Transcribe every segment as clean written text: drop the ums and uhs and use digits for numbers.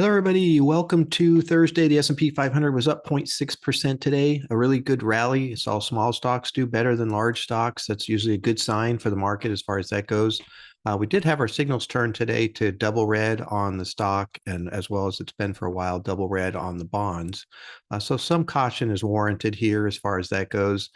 Hello, everybody. Welcome to Thursday. The S&P 500 was up 0.6% today. A really good rally. Saw small stocks do better than large stocks. That's usually a good sign for the market as far as that goes. We did have our signals turn today to double red on the stock, and as well as it's been for a while, double red on the bonds. So some caution is warranted here as far as that goes.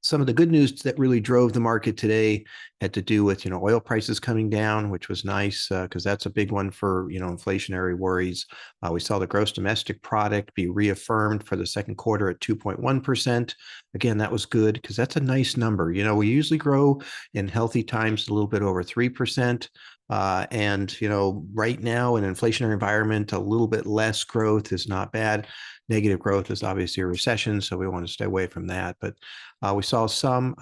Some of the good news that really drove the market today had to do with, oil prices coming down, which was nice because that's a big one for, inflationary worries. We saw the gross domestic product be reaffirmed for the second quarter at 2.1%. Again, that was good because that's a nice number. We usually grow in healthy times a little bit over 3%. Right now in an inflationary environment, a little bit less growth is not bad. Negative growth is obviously a recession, so we want to stay away from that. But we saw some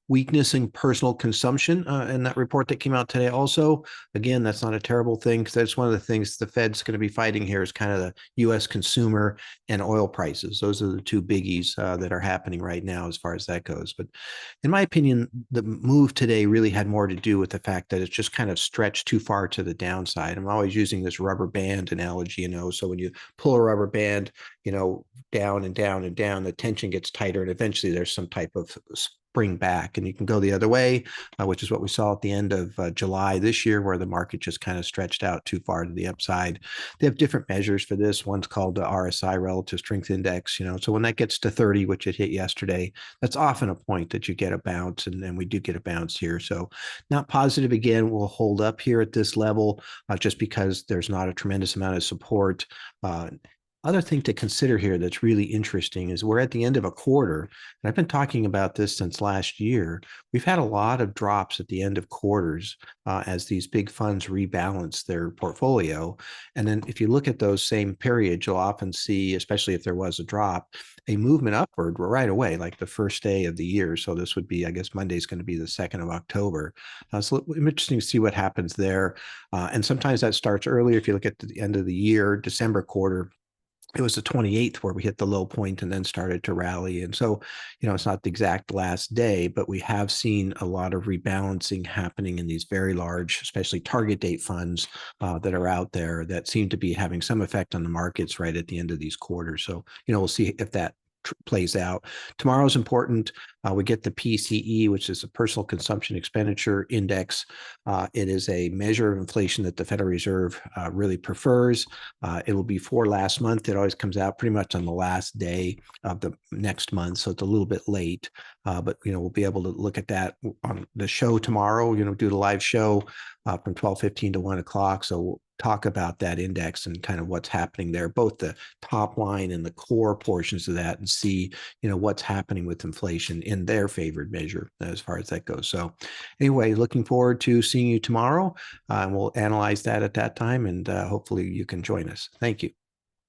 weakness in personal consumption in that report that came out today. Also, again, that's not a terrible thing because that's one of the things the Fed's going to be fighting here is kind of the U.S. consumer and oil prices. Those are the two biggies that are happening right now as far as that goes. But in my opinion, the move today really had more to do with the fact that it's just kind of stretched too far to the downside. I'm always using this rubber band analogy, so when you pull a rubber band, down and down and down, the tension gets tighter and eventually there's some type of spring back and you can go the other way, which is what we saw at the end of July this year, where the market just kind of stretched out too far to the upside. They have different measures for this. One's called the RSI, Relative Strength Index. So when that gets to 30, which it hit yesterday, that's often a point that you get a bounce, and then we do get a bounce here. So not positive again. We'll hold up here at this level just because there's not a tremendous amount of support. Other thing to consider here that's really interesting is we're at the end of a quarter, and I've been talking about this since last year. We've had a lot of drops at the end of quarters as these big funds rebalance their portfolio. And then if you look at those same periods, you'll often see, especially if there was a drop, a movement upward right away, like the first day of the year. So this would be, I guess, Monday's going to be the 2nd of October. So interesting to see what happens there. And sometimes that starts earlier. If you look at the end of the year, December quarter, it was the 28th where we hit the low point and then started to rally. And so, it's not the exact last day, but we have seen a lot of rebalancing happening in these very large, especially target date funds that are out there that seem to be having some effect on the markets right at the end of these quarters. So, we'll see if that plays out. Tomorrow's important. We get the PCE, which is a Personal Consumption Expenditure Index. It is a measure of inflation that the Federal Reserve really prefers. It will be for last month. It always comes out pretty much on the last day of the next month, so it's a little bit late. But we'll be able to look at that on the show tomorrow. Do the live show from 12:15 to 1 o'clock. So we'll talk about that index and kind of what's happening there, both the top line and the core portions of that, and see what's happening with inflation in their favored measure as far as that goes. So anyway, looking forward to seeing you tomorrow. We'll analyze that at that time, and hopefully you can join us. Thank you.